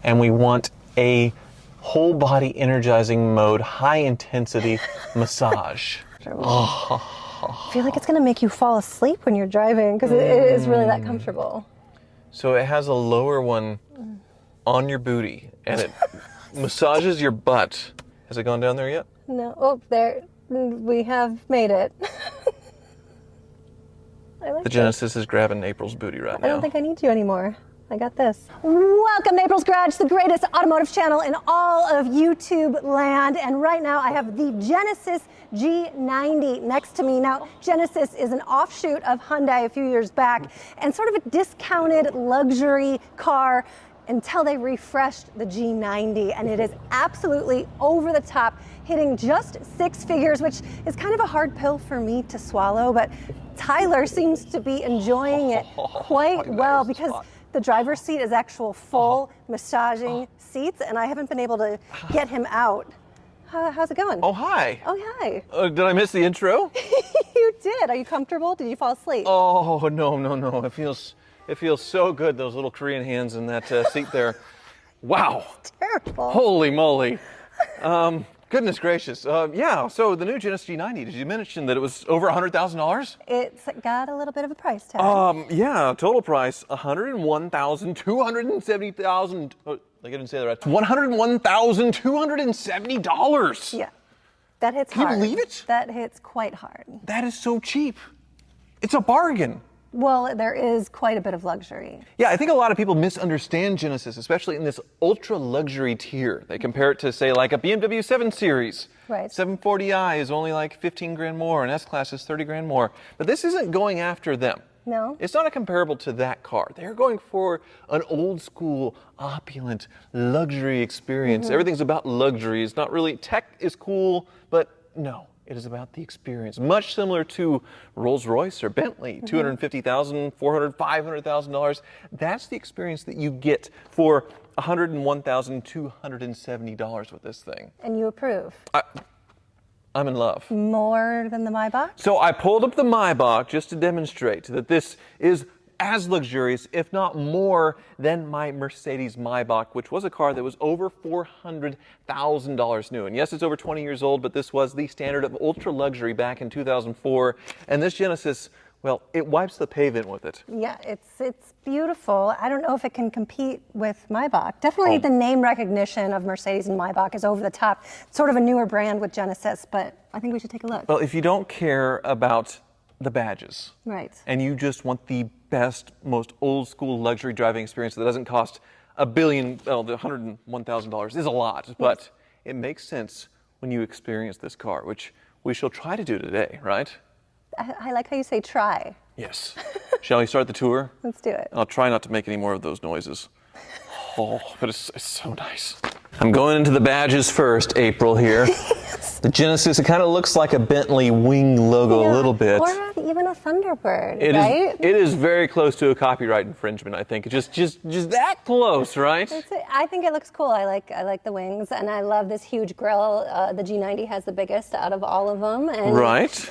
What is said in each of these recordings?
and we want a whole body energizing mode, high intensity massage. I feel like it's going to make you fall asleep when you're driving because it is really that comfortable. So it has a lower one on your booty and it massages your butt. Has it gone down there yet? No. Oh, there. We have made it. I like The Genesis is grabbing April's booty right now. I don't think I need you anymore. I got this. Welcome to April's Garage, the greatest automotive channel in all of YouTube land. And right now I have the Genesis G90 next to me. Now, Genesis is an offshoot of Hyundai a few years back and sort of a discounted luxury car until they refreshed the G90. And it is absolutely over the top, hitting just 6 figures, which is kind of a hard pill for me to swallow. But Tyler seems to be enjoying it quite well because the driver's seat is actual full massaging seats, and I haven't been able to get him out. How's it going? Oh, hi. Oh, hi. Did I miss the intro? You did. Are you comfortable? Did you fall asleep? Oh, no. It feels so good, those little Korean hands in that seat there. Wow. It's terrible. Holy moly. Goodness gracious. Yeah, so the new Genesis G90, did you mention that it was over $100,000? It's got a little bit of a price tag. Yeah, total price, $101,270,000. Oh, I didn't say that right. $101,270. Yeah, that hits hard. hard. Can you believe it? That hits quite hard. That is so cheap. It's a bargain. Well, there is quite a bit of luxury. Yeah, I think a lot of people misunderstand Genesis, especially in this ultra luxury tier. They compare it to, say, like a BMW 7 Series. Right. 740i is only like 15 grand more, and S-Class is 30 grand more. But this isn't going after them. No. It's not a comparable to that car. They're going for an old school, opulent, luxury experience. Everything's about luxury. It's not really, tech is cool, but no. It is about the experience, much similar to Rolls-Royce or Bentley, $250,000, $400,000, $500,000. That's the experience that you get for $101,270 with this thing. And you approve? I'm in love. More than the Maybach? So I pulled up the Maybach just to demonstrate that this is as luxurious, if not more, than my Mercedes Maybach, which was a car that was over $400,000 new. And yes, it's over 20 years old, but this was the standard of ultra luxury back in 2004. And this Genesis, well, it wipes the pavement with it. Yeah, it's beautiful. I don't know if it can compete with Maybach. Definitely the name recognition of Mercedes and Maybach is over the top. It's sort of a newer brand with Genesis, but I think we should take a look. Well, if you don't care about the badges, right, and you just want the best, most old school luxury driving experience that doesn't cost $1 billion, well, the $101,000 is a lot, but it makes sense when you experience this car, which we shall try to do today, right? I like how you say try. Yes. Shall we start the tour? Let's do it. I'll try not to make any more of those noises. Oh, but it's so nice. I'm going into the badges first, April, here. The Genesis, it kind of looks like a Bentley wing logo a little bit. Or even a Thunderbird, right? It is very close to a copyright infringement, I think. Just that close, right? I think it looks cool. I like the wings, and I love this huge grille. The G90 has the biggest out of all of them, and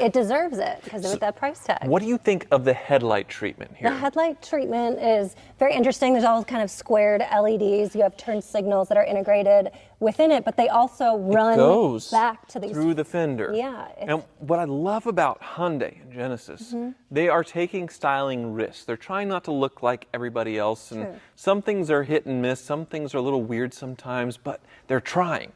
it deserves it because of that price tag. What do you think of the headlight treatment here? The headlight treatment is very interesting. There's all kind of squared LEDs. You have turn signals that are integrated within it, but they also run back to these through the fender. Yeah. And what I love about Hyundai and Genesis, they are taking styling risks. They're trying not to look like everybody else, and some things are hit and miss, some things are a little weird sometimes, but they're trying.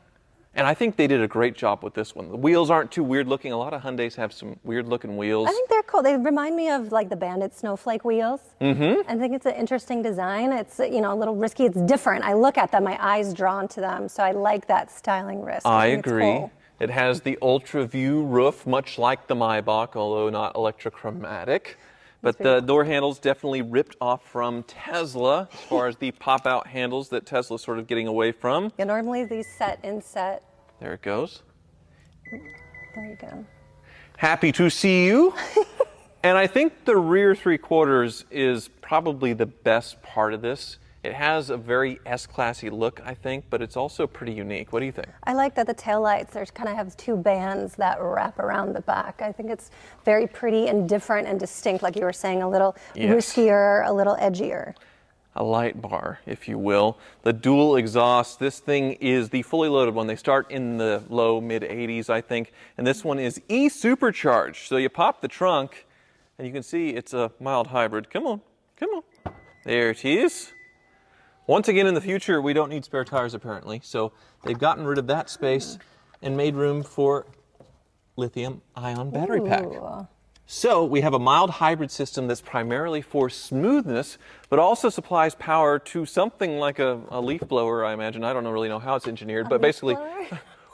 And I think they did a great job with this one. The wheels aren't too weird looking. A lot of Hyundais have some weird looking wheels. I think they're cool. They remind me of like the Bandit snowflake wheels. I think it's an interesting design. It's, you know, a little risky. It's different. I look at them, my eyes drawn to them. So I like that styling risk. I agree. Cool. It has the Ultra View roof, much like the Maybach, although not electrochromatic. But the door handles definitely ripped off from Tesla as far as the pop-out handles that Tesla's sort of getting away from. Yeah, normally these set in set. There it goes. There you go. Happy to see you. And I think the rear three-quarters is probably the best part of this. It has a very S-classy look, I think, but it's also pretty unique. What do you think? I like that the taillights, there's kind of have two bands that wrap around the back. I think it's very pretty and different and distinct, like you were saying, a little riskier, a little edgier. a light bar, if you will. The dual exhaust, this thing is the fully loaded one. They start in the low mid 80s, I think. And this one is supercharged. So you pop the trunk and you can see it's a mild hybrid. Come on, come on. There it is. Once again, in the future, we don't need spare tires apparently. So they've gotten rid of that space and made room for lithium-ion battery pack. So we have a mild hybrid system that's primarily for smoothness, but also supplies power to something like a leaf blower, I imagine. I don't really know how it's engineered, but basically,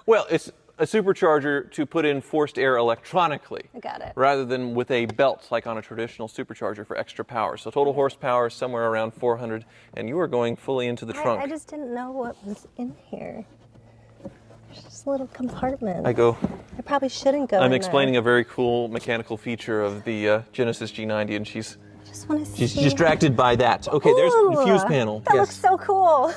well, it's a supercharger to put in forced air electronically. Got it. Rather than with a belt like on a traditional supercharger for extra power. So total horsepower is somewhere around 400, and you are going fully into the trunk. I just didn't know what was in here. There's just a little compartment. I probably shouldn't go I'm in explaining there. a very cool mechanical feature of the Genesis G90, and she's I just want to see. distracted by that. Okay, there's the fuse panel. That looks so cool.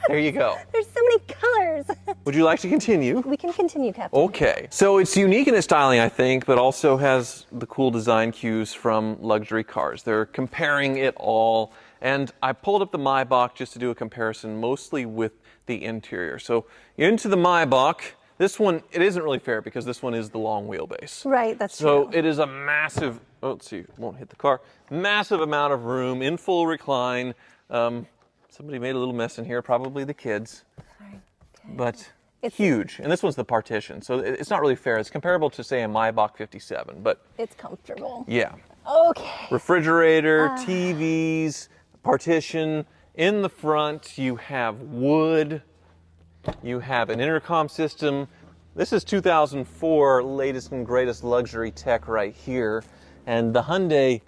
There you go. There's so many colors. Would you like to continue? We can continue, Captain. Okay, so it's unique in its styling, I think, but also has the cool design cues from luxury cars. They're comparing it all, and I pulled up the Maybach just to do a comparison, mostly with the interior. So into the Maybach, this one, it isn't really fair because this one is the long wheelbase. Right, that's so true. So it is a massive, oh, let's see, it won't hit the car, massive amount of room in full recline. Somebody made a little mess in here, probably the kids, but it's huge. And this one's the partition, so it's not really fair. It's comparable to, say, a Maybach 57, but it's comfortable. Yeah. Okay. Refrigerator, TVs, partition. In the front, you have wood. You have an intercom system. This is 2004 latest and greatest luxury tech right here. And the Hyundai,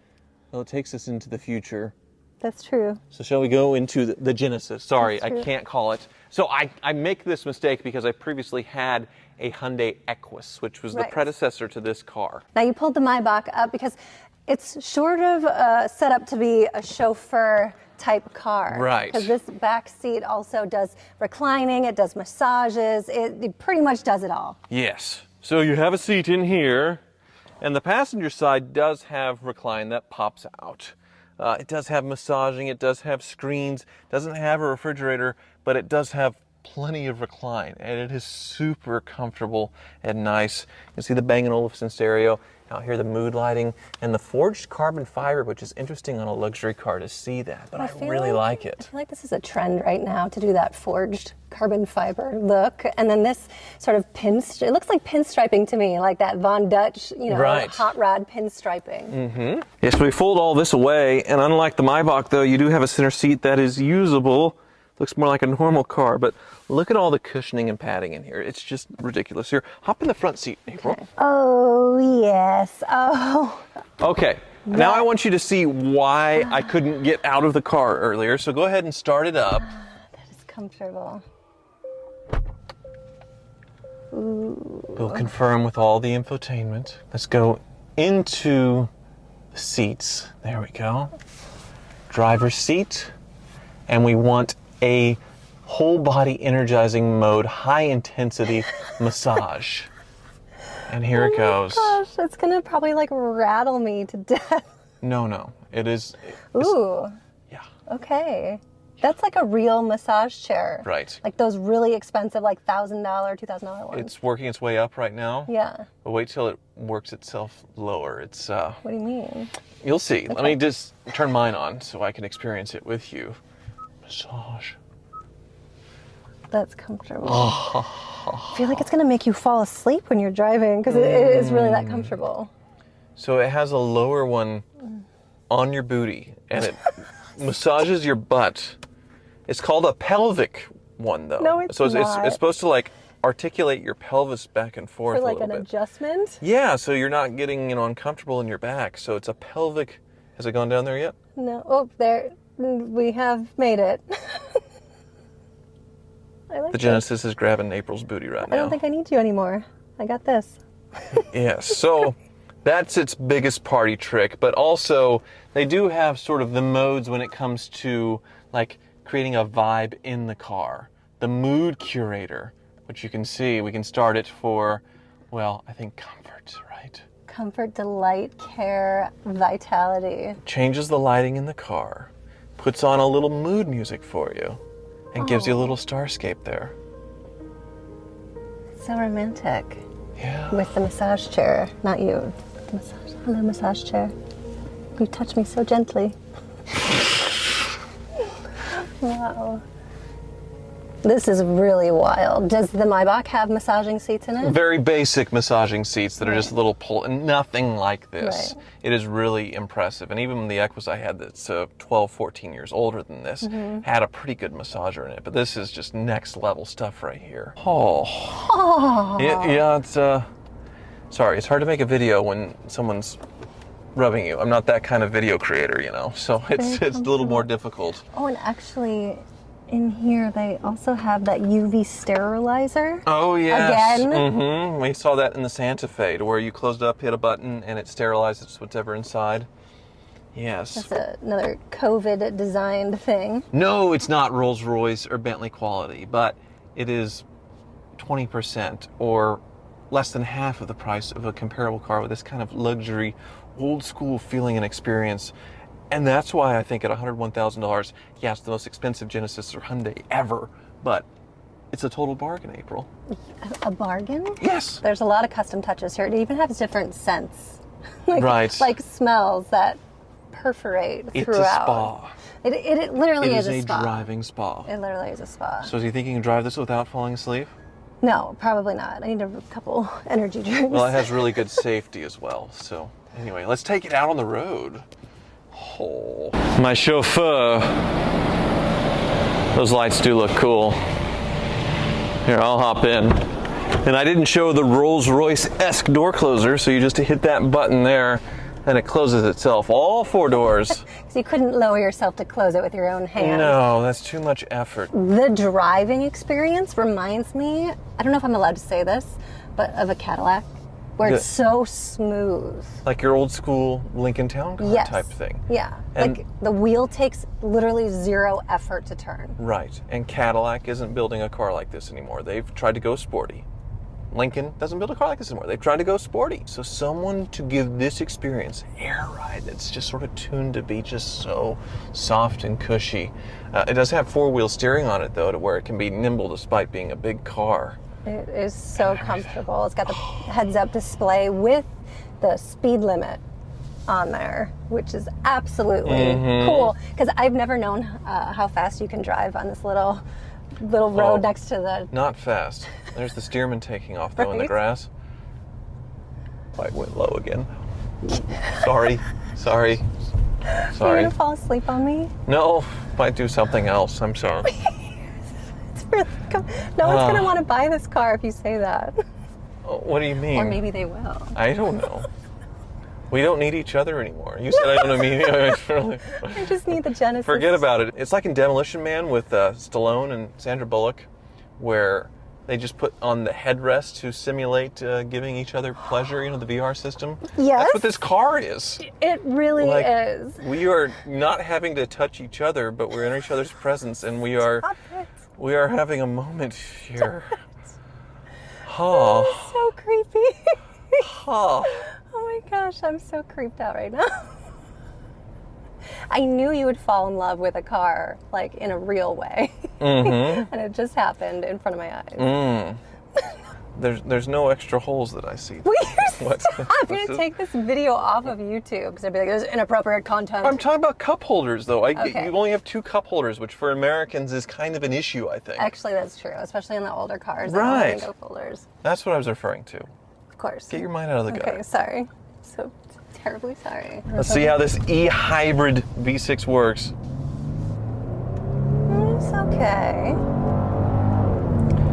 well, it takes us into the future. That's true. So shall we go into the Genesis? Sorry, I true. can't call it. So I make this mistake because I previously had a Hyundai Equus, which was the predecessor to this car. Now you pulled the Maybach up because it's sort of set up to be a chauffeur type car. Right. Because this back seat also does reclining, it does massages, it pretty much does it all. Yes. So you have a seat in here, and the passenger side does have recline that pops out. It does have massaging, it does have screens, doesn't have a refrigerator, but it does have plenty of recline, and it is super comfortable and nice. You can see the Bang & Olufsen stereo, out here the mood lighting, and the forged carbon fiber, which is interesting on a luxury car to see that, but I really like it. I feel like this is a trend right now to do that forged carbon fiber look, and then this sort of it looks like pinstriping to me, like that Von Dutch, hot rod pinstriping. Mm-hmm. Yes, we fold all this away, and unlike the Maybach, though, you do have a center seat that is usable. Looks more like a normal car, but look at all the cushioning and padding in here. It's just ridiculous. Here, hop in the front seat, April. Okay. Oh, yes. Oh. Okay, now I want you to see why I couldn't get out of the car earlier, so go ahead and start it up. That is comfortable. Ooh. We'll confirm with all the infotainment. Let's go into the seats. There we go. Driver's seat. And we want a whole body energizing mode, high intensity massage. And here it goes. Oh gosh, it's gonna probably like rattle me to death. No, it is. Ooh. Yeah. Okay. That's like a real massage chair. Right. Like those really expensive, like $1,000, $2,000 ones. It's working its way up right now. Yeah. But wait till it works itself lower. It's What do you mean? You'll see. Okay. Let me just turn mine on so I can experience it with you. Massage. That's comfortable. I feel like it's gonna make you fall asleep when you're driving because it is really that comfortable. So it has a lower one on your booty and it massages your butt. It's called a pelvic one though. No, it's not. It's supposed to like articulate your pelvis back and forth For like a little an bit. Adjustment? Yeah, so you're not getting uncomfortable in your back. So it's a pelvic. Has it gone down there yet? No. Oh, there. We have made it. I like The Genesis is grabbing April's booty right now. I don't think I need you anymore. I got this. Yes, so that's its biggest party trick, but also they do have sort of the modes when it comes to like creating a vibe in the car. The mood curator, which you can see, we can start it for, well, I think comfort, right? Comfort, delight, care, vitality. Changes the lighting in the car. puts on a little mood music for you and gives you a little starscape there. So romantic. Yeah. With the massage chair, not you. Massage. Hello, massage chair. You touch me so gently. Wow. This is really wild. Does the Maybach have massaging seats in it? Very basic massaging seats that are just a little pull, and nothing like this. Right. It is really impressive. And even the Equus I had that's 12, 14 years older than this had a pretty good massager in it. But this is just next level stuff right here. Oh. Yeah, it's, sorry, it's hard to make a video when someone's rubbing you. I'm not that kind of video creator, you know, so it's a little more difficult. Oh, and actually, in here they also have that UV sterilizer. Oh yes. Again. We saw that in the Santa Fe, to where you closed up, hit a button, and it sterilizes whatever inside. Yes. That's another COVID designed thing. No, it's not Rolls-Royce or Bentley quality, but it is 20% or less than half of the price of a comparable car with this kind of luxury, old school feeling and experience. And that's why I think at $101,000, yeah, it's the most expensive Genesis or Hyundai ever, but it's a total bargain, April. A bargain? Yes. There's a lot of custom touches here. It even has different scents. Right. Like smells that perforate It's throughout. a spa. It literally It is a spa. driving spa. It literally is a spa. So do you think you can drive this without falling asleep? No, probably not. I need a couple energy drinks. Well, it has really good safety as well. So anyway, let's take it out on the road. Oh. My Chauffeur. Those lights do look cool. Here, I'll hop in. And I didn't show the Rolls-Royce-esque door closer, so you just hit that button there and it closes itself, all four doors. Because you couldn't lower yourself to close it with your own hand. No, that's too much effort. The driving experience reminds me, I don't know if I'm allowed to say this, but of a Cadillac, where it's so smooth. Like your old school Lincoln Town Car type thing. Yeah, And like the wheel takes literally zero effort to turn. Right, and Cadillac isn't building a car like this anymore. They've tried to go sporty. Lincoln doesn't build a car like this anymore. They've tried to go sporty. So someone to give this experience, air ride, that's just sort of tuned to be just so soft and cushy. It does have four-wheel steering on it, though, to where it can be nimble despite being a big car. It is so comfortable. It's got the heads-up display with the speed limit on there, which is absolutely cool. Because I've never known how fast you can drive on this little road next to the... Not fast. There's the steerman taking off, though, in the Right. grass. I went low again. Sorry. Are you gonna fall asleep on me? No, might do something else. I'm sorry. It's really no one's gonna want to buy this car if you say that. What do you mean? Or maybe they will. I don't know. We don't need each other anymore. You said I don't need you. I just need the Genesis. Forget about it. It's like in Demolition Man with Stallone and Sandra Bullock, where they just put on the headrest to simulate giving each other pleasure, you know, the VR system. Yes. That's what this car is. It really is. We are not having to touch each other, but we're in each other's presence, and we are having a moment here. Oh, so creepy. Oh. Oh my gosh, I'm so creeped out right now. I knew you would fall in love with a car, like in a real way. And it just happened in front of my eyes. There's no extra holes that I see. Will you stop? I'm going to take this video off of YouTube because I'd be like, this is inappropriate content. I'm talking about cup holders, though. Okay. You only have two cup holders, which for Americans is kind of an issue, I think. Actually, that's true, especially in the older cars. Right. They don't have cup holders. That's what I was referring to. Of course. Get your mind out of the gutter. Okay, sorry. So terribly sorry. Let's see how this e-hybrid V6 works. It's okay.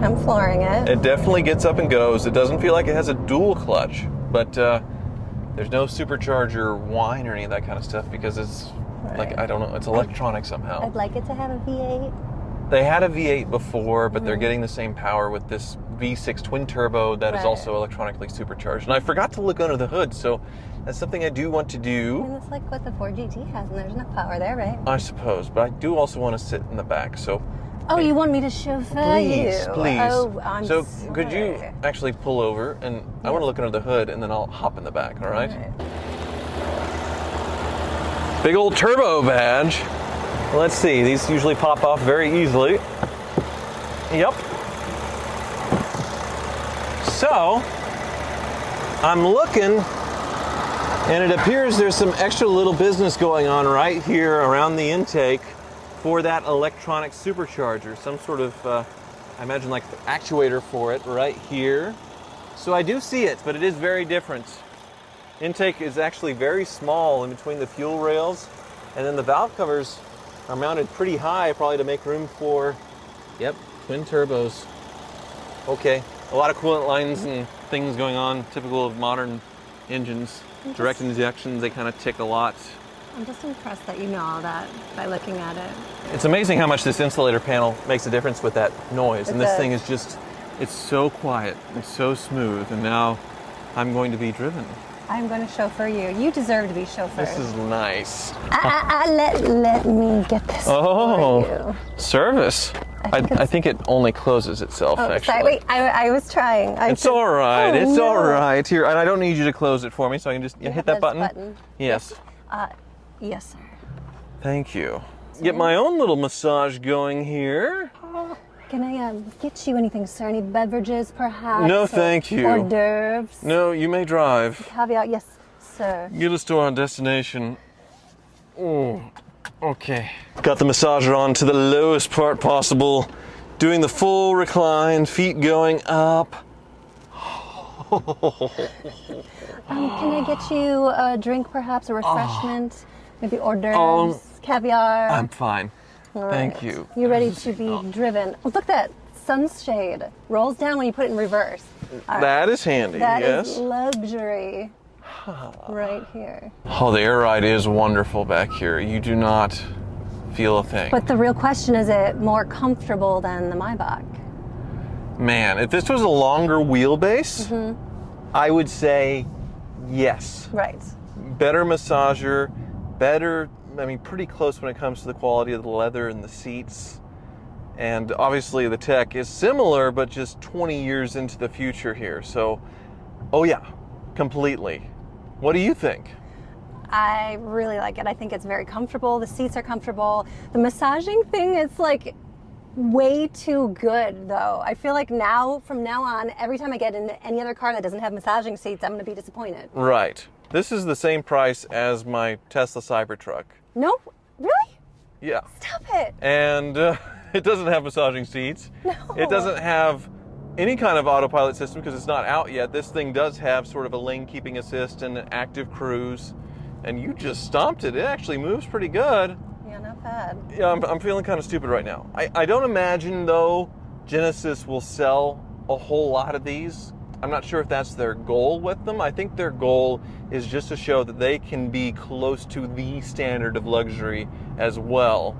I'm flooring it. It definitely gets up and goes. It doesn't feel like it has a dual clutch, but there's no supercharger whine or any of that kind of stuff because it's like, I don't know, it's electronic somehow. I'd like it to have a V8. They had a V8 before, but they're getting the same power with this V6 twin turbo that is also electronically supercharged. And I forgot to look under the hood, so that's something I do want to do. And it's like what the Ford GT has, and there's enough power there, right? I suppose, but I do also want to sit in the back, so... Oh, you want me to chauffeur you? Please. Oh, I'm so sorry. could you actually pull over, and I want to look under the hood, and then I'll hop in the back, all right? Big old turbo badge. Let's see, these usually pop off very easily. Yep. So, I'm looking, and it appears there's some extra little business going on right here around the intake for that electronic supercharger. Some sort of, I imagine like the actuator for it right here. So I do see it, but it is very different. Intake is actually very small in between the fuel rails, and then the valve covers are mounted pretty high, probably to make room for, yep, twin turbos. Okay, a lot of coolant lines and things going on, typical of modern engines. Direct injections, they kind of tick a lot. I'm just impressed that you know all that by looking at it. It's amazing how much this insulator panel makes a difference with that noise. And this thing is just, it's so quiet and so smooth. And now I'm going to be driven. I'm going to chauffeur you. You deserve to be chauffeured. This is nice. Let me get this for you. Service. I think it only closes itself, actually. Sorry, wait, I was trying. It's all right. It's all right. Here, and I don't need you to close it for me, so I can just hit that button. Yes. Yes, sir. Thank you. Get my own little massage going here. Can I get you anything, sir? Any beverages, perhaps? No, thank you. Hors d'oeuvres? No, you may drive. Caveat, yes, sir. Get us to our destination. Okay. Got the massager on to the lowest part possible. Doing the full recline, feet going up. Can I get you a drink, perhaps, a refreshment? Maybe hors d'oeuvres, caviar? I'm fine. All Thank right. you. You're ready to be driven. Oh, look, that sunshade rolls down when you put it in reverse. All That right. is handy, That yes. is luxury right here. Oh, the air ride is wonderful back here. You do not feel a thing. But the real question is it more comfortable than the Maybach? Man, if this was a longer wheelbase, I would say yes. Right. Better massager, better, pretty close when it comes to the quality of the leather and the seats. And obviously the tech is similar, but just 20 years into the future here. So, oh yeah, completely. What do you think? I really like it. I think it's very comfortable. The seats are comfortable. The massaging thing is like way too good though. I feel like from now on, every time I get into any other car that doesn't have massaging seats, I'm going to be disappointed. Right. This is the same price as my Tesla Cybertruck. No? Really? Yeah. Stop it. And it doesn't have massaging seats. No. It doesn't have any kind of autopilot system because it's not out yet. This thing does have sort of a lane keeping assist and an active cruise. And you just stomped it. It actually moves pretty good. Yeah, not bad. Yeah, I'm feeling kind of stupid right now. I don't imagine, though, Genesis will sell a whole lot of these. I'm not sure if that's their goal with them. I think their goal is just to show that they can be close to the standard of luxury as well.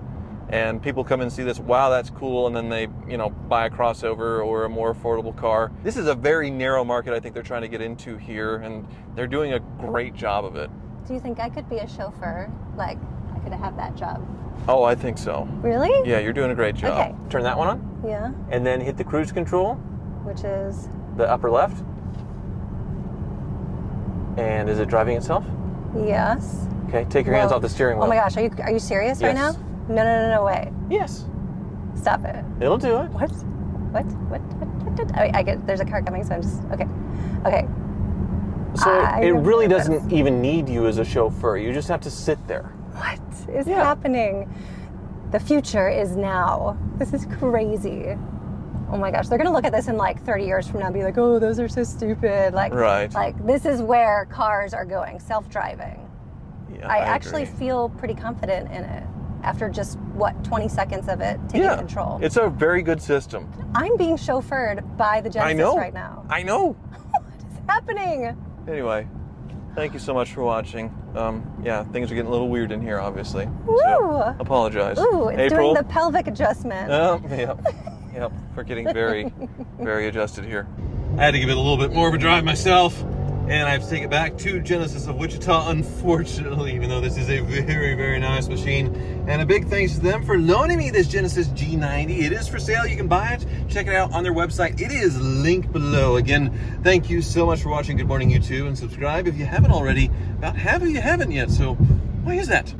And people come and see this, wow, that's cool, and then they, buy a crossover or a more affordable car. This is a very narrow market I think they're trying to get into here, and they're doing a great job of it. Do you think I could be a chauffeur? Like, I could have that job? Oh, I think so. Really? Yeah, you're doing a great job. Okay. Turn that one on, Yeah. and then hit the cruise control, Which is? the upper left. And is it driving itself? Yes. Okay, take your hands off the steering wheel. Oh my gosh, are you serious right now? Yes. No, way. Yes. Stop it. It'll do it. What? I get, there's a car coming, so I'm just, okay. So it really nervous. doesn't even need you as a chauffeur. You just have to sit there. What is happening? The future is now. This is crazy. Oh my gosh, they're gonna look at this in like 30 years from now and be like, oh, those are so stupid. Like, Right. Like this is where cars are going, self-driving. Yeah, I actually agree. feel pretty confident in it after just, 20 seconds of it taking control. It's a very good system. I'm being chauffeured by the Genesis right now. I know. What is happening? Anyway, thank you so much for watching. Yeah, things are getting a little weird in here, obviously. Woo! So, apologize. Ooh, it's April. doing the pelvic adjustment. Yep, we're getting very, very adjusted here. I had to give it a little bit more of a drive myself, and I have to take it back to Genesis of Wichita, unfortunately, even though this is a very, very nice machine. And a big thanks to them for loaning me this Genesis G90. It is for sale. You can buy it. Check it out on their website. It is linked below. Again, thank you so much for watching. Good morning, YouTube, and subscribe if you haven't already. About half of you haven't yet, so why is that?